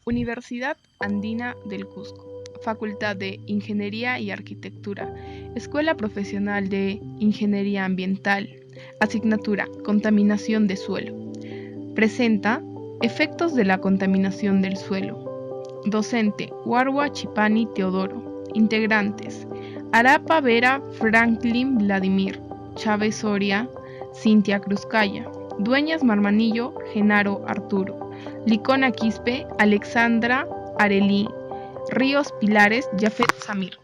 Universidad Andina del Cusco, Facultad de Ingeniería y Arquitectura, Escuela Profesional de Ingeniería Ambiental, asignatura Contaminación de Suelo. Presenta efectos de la contaminación del suelo. Docente Warwa Chipani Teodoro. Integrantes Arapa Vera Franklin Vladimir, Chávez Soria, Cintia Cruzcaya, Dueñas Marmanillo, Genaro Arturo, Licona Quispe, Alexandra Arelí, Ríos Pilares, Jafet Samir.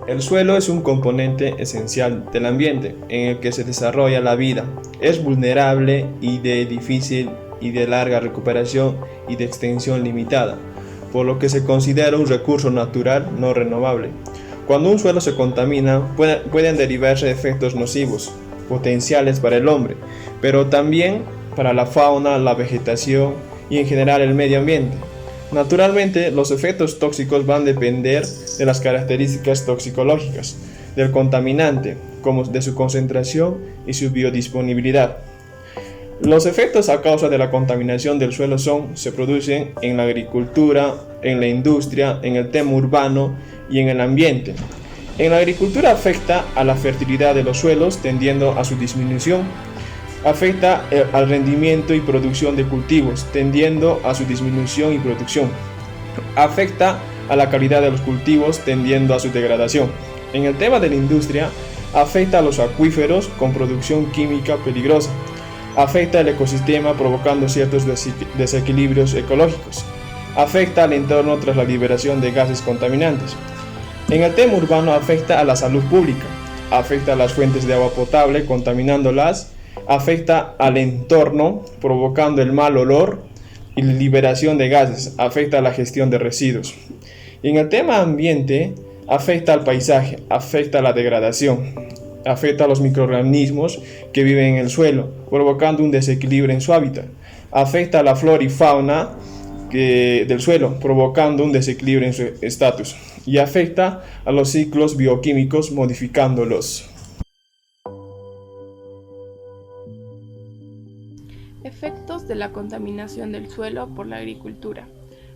El suelo es un componente esencial del ambiente en el que se desarrolla la vida. Es vulnerable y de difícil y de larga recuperación y de extensión limitada, por lo que se considera un recurso natural no renovable. Cuando un suelo se contamina, pueden derivarse efectos nocivos, potenciales para el hombre, pero también para la fauna, la vegetación y en general el medio ambiente. Naturalmente, los efectos tóxicos van a depender de las características toxicológicas del contaminante, como de su concentración y su biodisponibilidad. Los efectos a causa de la contaminación del suelo se producen en la agricultura, en la industria, en el tema urbano y en el ambiente. En la agricultura afecta a la fertilidad de los suelos, tendiendo a su disminución. Afecta al rendimiento y producción de cultivos, tendiendo a su disminución y producción. Afecta a la calidad de los cultivos, tendiendo a su degradación. En el tema de la industria, afecta a los acuíferos con producción química peligrosa. Afecta al ecosistema provocando ciertos desequilibrios ecológicos. Afecta al entorno tras la liberación de gases contaminantes. En el tema urbano afecta a la salud pública. Afecta a las fuentes de agua potable contaminándolas. Afecta al entorno provocando el mal olor y la liberación de gases. Afecta a la gestión de residuos. Y en el tema ambiente afecta al paisaje, afecta a la degradación. Afecta a los microorganismos que viven en el suelo, provocando un desequilibrio en su hábitat. Afecta a la flora y fauna del suelo, provocando un desequilibrio en su estatus. Y afecta a los ciclos bioquímicos, modificándolos. Efectos de la contaminación del suelo por la agricultura.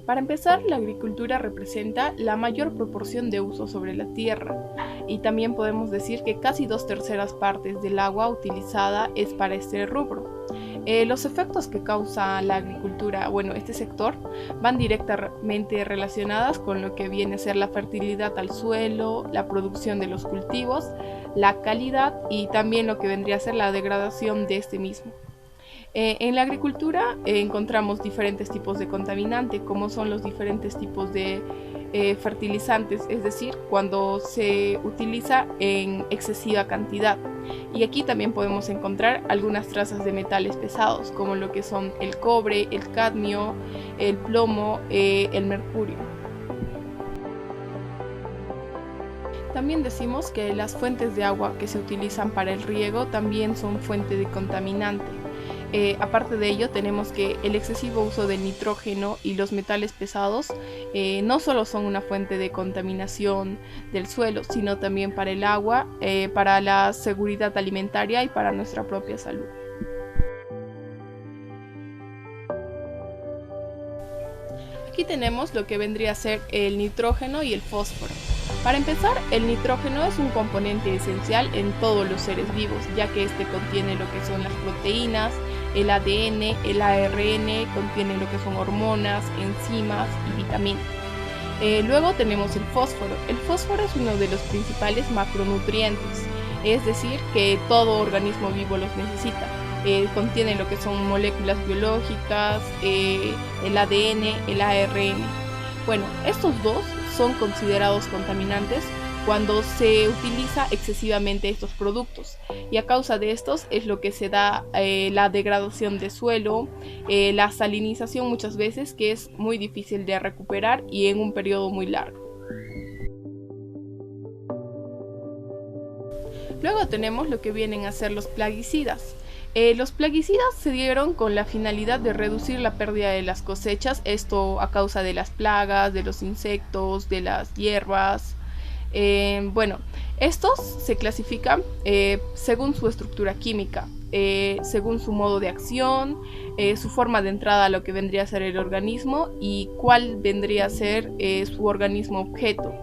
Para empezar, la agricultura representa la mayor proporción de uso sobre la tierra y también podemos decir que casi 2/3 partes del agua utilizada es para este rubro. Los efectos que causa la agricultura, este sector, van directamente relacionadas con lo que viene a ser la fertilidad al suelo, la producción de los cultivos, la calidad y también lo que vendría a ser la degradación de este mismo. En la agricultura encontramos diferentes tipos de contaminante, como son los diferentes tipos de fertilizantes, es decir, cuando se utiliza en excesiva cantidad. Y aquí también podemos encontrar algunas trazas de metales pesados, como lo que son el cobre, el cadmio, el plomo, el mercurio. También decimos que las fuentes de agua que se utilizan para el riego también son fuente de contaminante. Aparte de ello, tenemos que el excesivo uso del nitrógeno y los metales pesados no solo son una fuente de contaminación del suelo, sino también para el agua, para la seguridad alimentaria y para nuestra propia salud. Aquí tenemos lo que vendría a ser el nitrógeno y el fósforo. Para empezar, el nitrógeno es un componente esencial en todos los seres vivos, ya que este contiene lo que son las proteínas, el ADN, el ARN, contiene lo que son hormonas, enzimas y vitaminas. Luego tenemos el fósforo. El fósforo es uno de los principales macronutrientes, es decir, que todo organismo vivo los necesita. Contiene lo que son moléculas biológicas, el ADN, el ARN. Estos dos son considerados contaminantes cuando se utiliza excesivamente estos productos, y a causa de estos es lo que se da la degradación de suelo, la salinización muchas veces, que es muy difícil de recuperar y en un periodo muy largo. Luego tenemos lo que vienen a ser los plaguicidas. Los plaguicidas se dieron con la finalidad de reducir la pérdida de las cosechas, esto a causa de las plagas, de los insectos, de las hierbas. Estos se clasifican según su estructura química, según su modo de acción, su forma de entrada a lo que vendría a ser el organismo y cuál vendría a ser su organismo objeto.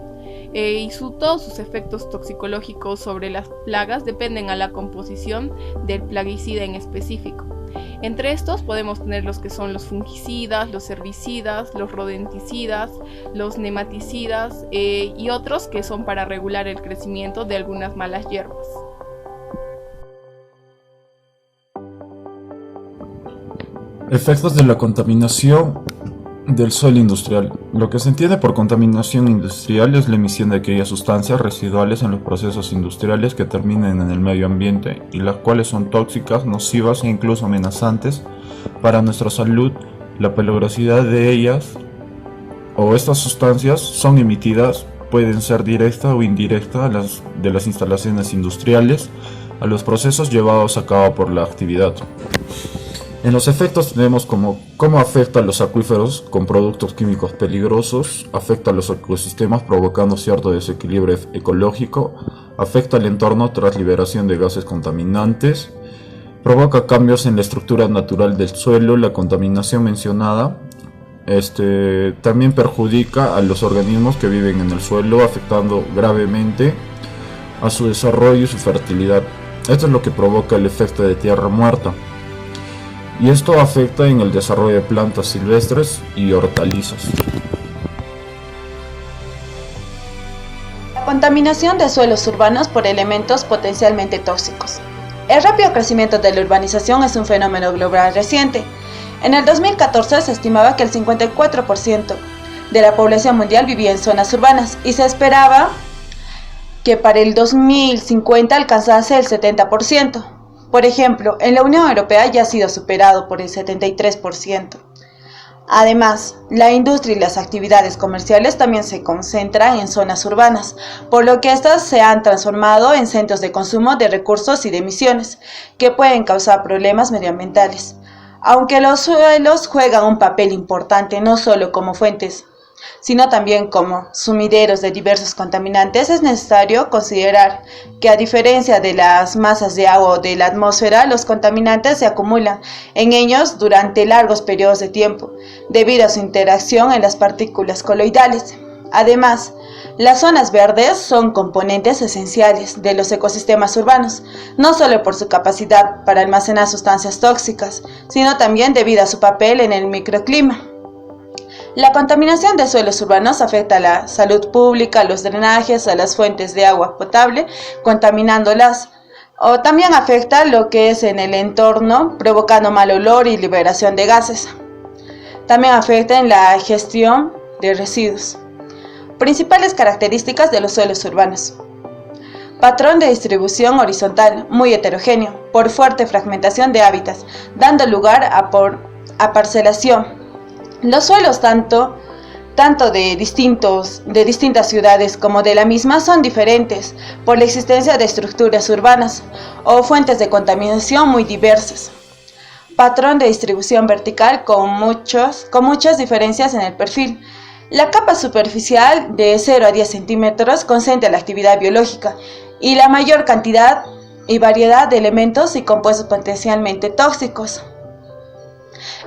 Y todos sus efectos toxicológicos sobre las plagas dependen a la composición del plaguicida en específico. Entre estos podemos tener los que son los fungicidas, los herbicidas, los rodenticidas, los nematicidas y otros que son para regular el crecimiento de algunas malas hierbas. Efectos de la contaminación del suelo industrial. Lo que se entiende por contaminación industrial es la emisión de aquellas sustancias residuales en los procesos industriales que terminen en el medio ambiente y las cuales son tóxicas, nocivas e incluso amenazantes para nuestra salud. La peligrosidad de ellas o estas sustancias son emitidas, pueden ser directa o indirecta de las instalaciones industriales a los procesos llevados a cabo por la actividad. En los efectos tenemos cómo afecta a los acuíferos con productos químicos peligrosos, afecta a los ecosistemas provocando cierto desequilibrio ecológico, afecta al entorno tras liberación de gases contaminantes, provoca cambios en la estructura natural del suelo. La contaminación mencionada también perjudica a los organismos que viven en el suelo, afectando gravemente a su desarrollo y su fertilidad. Esto es lo que provoca el efecto de tierra muerta. Y esto afecta en el desarrollo de plantas silvestres y hortalizas. La contaminación de suelos urbanos por elementos potencialmente tóxicos. El rápido crecimiento de la urbanización es un fenómeno global reciente. En el 2014 se estimaba que el 54% de la población mundial vivía en zonas urbanas y se esperaba que para el 2050 alcanzase el 70%. Por ejemplo, en la Unión Europea ya ha sido superado por el 73%. Además, la industria y las actividades comerciales también se concentran en zonas urbanas, por lo que estas se han transformado en centros de consumo de recursos y de emisiones, que pueden causar problemas medioambientales. Aunque los suelos juegan un papel importante no solo como fuentes, sino también como sumideros de diversos contaminantes, es necesario considerar que a diferencia de las masas de agua o de la atmósfera, los contaminantes se acumulan en ellos durante largos periodos de tiempo, debido a su interacción en las partículas coloidales. Además, las zonas verdes son componentes esenciales de los ecosistemas urbanos, no solo por su capacidad para almacenar sustancias tóxicas, sino también debido a su papel en el microclima. La contaminación de suelos urbanos afecta a la salud pública, a los drenajes, a las fuentes de agua potable, contaminándolas. O también afecta lo que es en el entorno, provocando mal olor y liberación de gases. También afecta en la gestión de residuos. Principales características de los suelos urbanos. Patrón de distribución horizontal, muy heterogéneo, por fuerte fragmentación de hábitats, dando lugar a parcelación. Los suelos tanto de distintas ciudades como de la misma son diferentes por la existencia de estructuras urbanas o fuentes de contaminación muy diversas. Patrón de distribución vertical con muchas diferencias en el perfil. La capa superficial de 0 a 10 centímetros concentra la actividad biológica y la mayor cantidad y variedad de elementos y compuestos potencialmente tóxicos.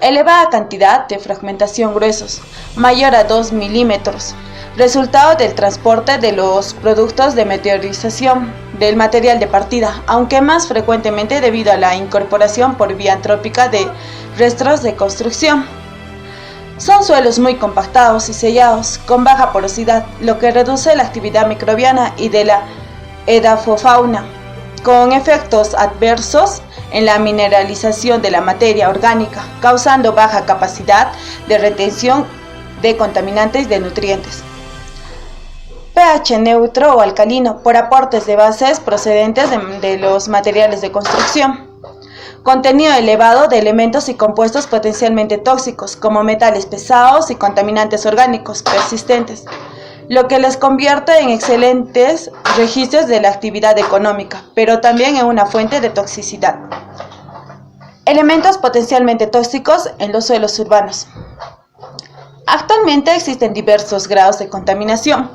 Elevada cantidad de fragmentación gruesos, mayor a 2 milímetros, resultado del transporte de los productos de meteorización del material de partida, aunque más frecuentemente debido a la incorporación por vía antrópica de restos de construcción. Son suelos muy compactados y sellados, con baja porosidad, lo que reduce la actividad microbiana y de la edafofauna, con efectos adversos en la mineralización de la materia orgánica, causando baja capacidad de retención de contaminantes y de nutrientes. pH neutro o alcalino, por aportes de bases procedentes de los materiales de construcción. Contenido elevado de elementos y compuestos potencialmente tóxicos, como metales pesados y contaminantes orgánicos persistentes, lo que les convierte en excelentes registros de la actividad económica, pero también en una fuente de toxicidad. Elementos potencialmente tóxicos en los suelos urbanos. Actualmente existen diversos grados de contaminación.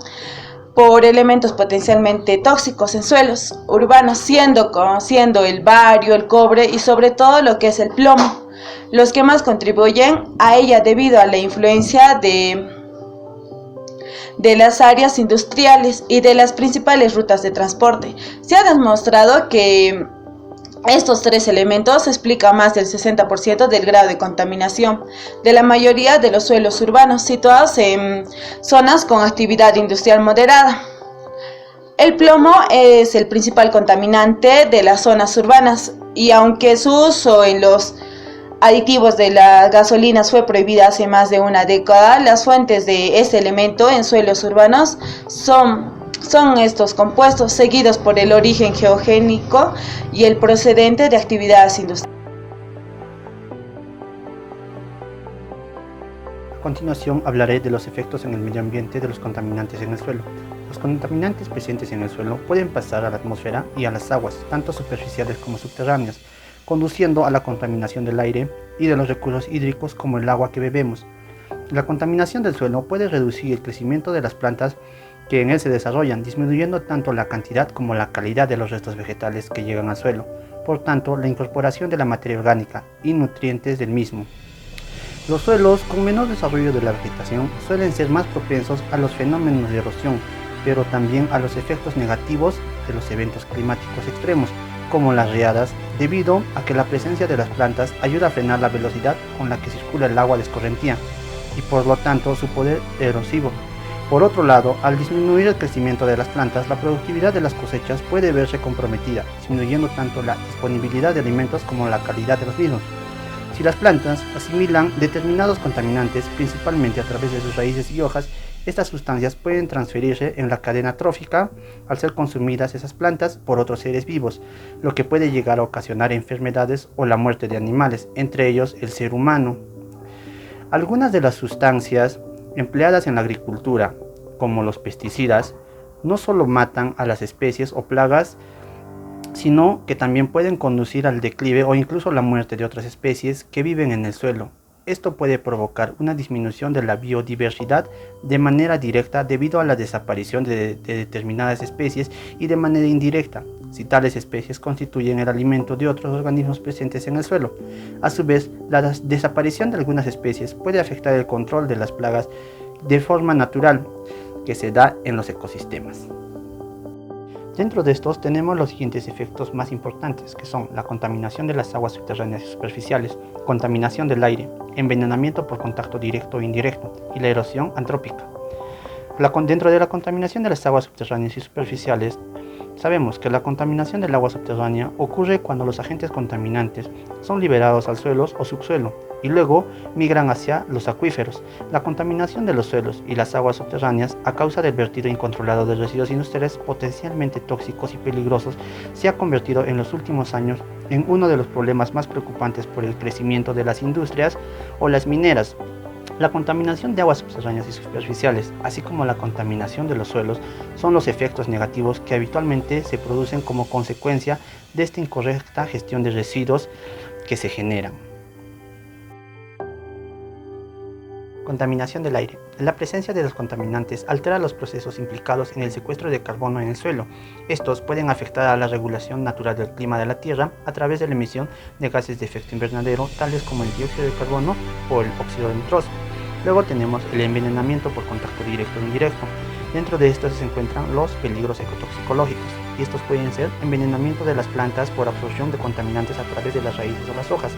por elementos potencialmente tóxicos en suelos urbanos, siendo el bario, el cobre y sobre todo lo que es el plomo, los que más contribuyen a ella debido a la influencia de las áreas industriales y de las principales rutas de transporte. Se ha demostrado que estos tres elementos explican más del 60% del grado de contaminación de la mayoría de los suelos urbanos situados en zonas con actividad industrial moderada. El plomo es el principal contaminante de las zonas urbanas y aunque su uso en los aditivos de las gasolinas fue prohibida hace más de una década, las fuentes de este elemento en suelos urbanos son estos compuestos, seguidos por el origen geogénico y el procedente de actividades industriales. A continuación hablaré de los efectos en el medio ambiente de los contaminantes en el suelo. Los contaminantes presentes en el suelo pueden pasar a la atmósfera y a las aguas, tanto superficiales como subterráneas, conduciendo a la contaminación del aire y de los recursos hídricos como el agua que bebemos. La contaminación del suelo puede reducir el crecimiento de las plantas que en él se desarrollan, disminuyendo tanto la cantidad como la calidad de los restos vegetales que llegan al suelo, por tanto la incorporación de la materia orgánica y nutrientes del mismo. Los suelos con menor desarrollo de la vegetación suelen ser más propensos a los fenómenos de erosión, pero también a los efectos negativos de los eventos climáticos extremos, como las riadas, debido a que la presencia de las plantas ayuda a frenar la velocidad con la que circula el agua de escorrentía y por lo tanto su poder erosivo. Por otro lado, al disminuir el crecimiento de las plantas, la productividad de las cosechas puede verse comprometida, disminuyendo tanto la disponibilidad de alimentos como la calidad de los mismos. Si las plantas asimilan determinados contaminantes, principalmente a través de sus raíces y hojas, estas sustancias pueden transferirse en la cadena trófica al ser consumidas esas plantas por otros seres vivos, lo que puede llegar a ocasionar enfermedades o la muerte de animales, entre ellos el ser humano. Algunas de las sustancias empleadas en la agricultura, como los pesticidas, no solo matan a las especies o plagas, sino que también pueden conducir al declive o incluso la muerte de otras especies que viven en el suelo. Esto puede provocar una disminución de la biodiversidad de manera directa debido a la desaparición de determinadas especies y de manera indirecta, si tales especies constituyen el alimento de otros organismos presentes en el suelo. A su vez, la desaparición de algunas especies puede afectar el control de las plagas de forma natural que se da en los ecosistemas. Dentro de estos tenemos los siguientes efectos más importantes, que son la contaminación de las aguas subterráneas y superficiales, contaminación del aire, envenenamiento por contacto directo o indirecto y la erosión antrópica. Dentro de la contaminación de las aguas subterráneas y superficiales, sabemos que la contaminación del agua subterránea ocurre cuando los agentes contaminantes son liberados al suelo o subsuelo y luego migran hacia los acuíferos. La contaminación de los suelos y las aguas subterráneas a causa del vertido incontrolado de residuos industriales potencialmente tóxicos y peligrosos se ha convertido en los últimos años en uno de los problemas más preocupantes por el crecimiento de las industrias o las mineras. La contaminación de aguas subterráneas y superficiales, así como la contaminación de los suelos, son los efectos negativos que habitualmente se producen como consecuencia de esta incorrecta gestión de residuos que se generan. Contaminación del aire. La presencia de los contaminantes altera los procesos implicados en el secuestro de carbono en el suelo. Estos pueden afectar a la regulación natural del clima de la Tierra a través de la emisión de gases de efecto invernadero, tales como el dióxido de carbono o el óxido de nitroso. Luego tenemos el envenenamiento por contacto directo o indirecto. Dentro de estos se encuentran los peligros ecotoxicológicos, y estos pueden ser envenenamiento de las plantas por absorción de contaminantes a través de las raíces o las hojas,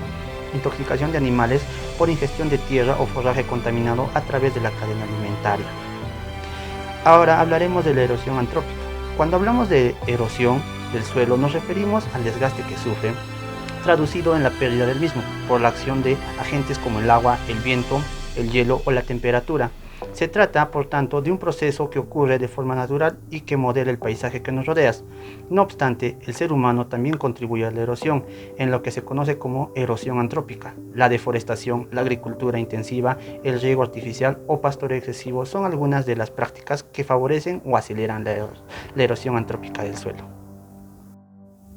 intoxicación de animales por ingestión de tierra o forraje contaminado a través de la cadena alimentaria. Ahora hablaremos de la erosión antrópica. Cuando hablamos de erosión del suelo nos referimos al desgaste que sufre, traducido en la pérdida del mismo, por la acción de agentes como el agua, el viento, el hielo o la temperatura. Se trata, por tanto, de un proceso que ocurre de forma natural y que modela el paisaje que nos rodea. No obstante, el ser humano también contribuye a la erosión, en lo que se conoce como erosión antrópica. La deforestación, la agricultura intensiva, el riego artificial o pastoreo excesivo son algunas de las prácticas que favorecen o aceleran la erosión antrópica del suelo.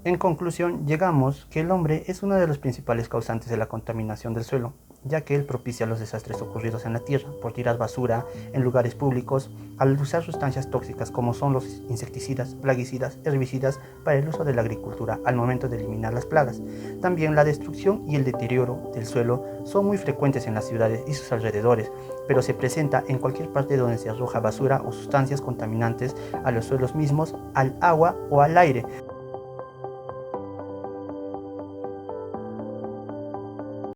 En conclusión, llegamos que el hombre es uno de los principales causantes de la contaminación del suelo. ya que él propicia los desastres ocurridos en la tierra por tirar basura en lugares públicos, al usar sustancias tóxicas como son los insecticidas, plaguicidas, herbicidas para el uso de la agricultura al momento de eliminar las plagas. También la destrucción y el deterioro del suelo son muy frecuentes en las ciudades y sus alrededores, pero se presenta en cualquier parte donde se arroja basura o sustancias contaminantes a los suelos mismos, al agua o al aire.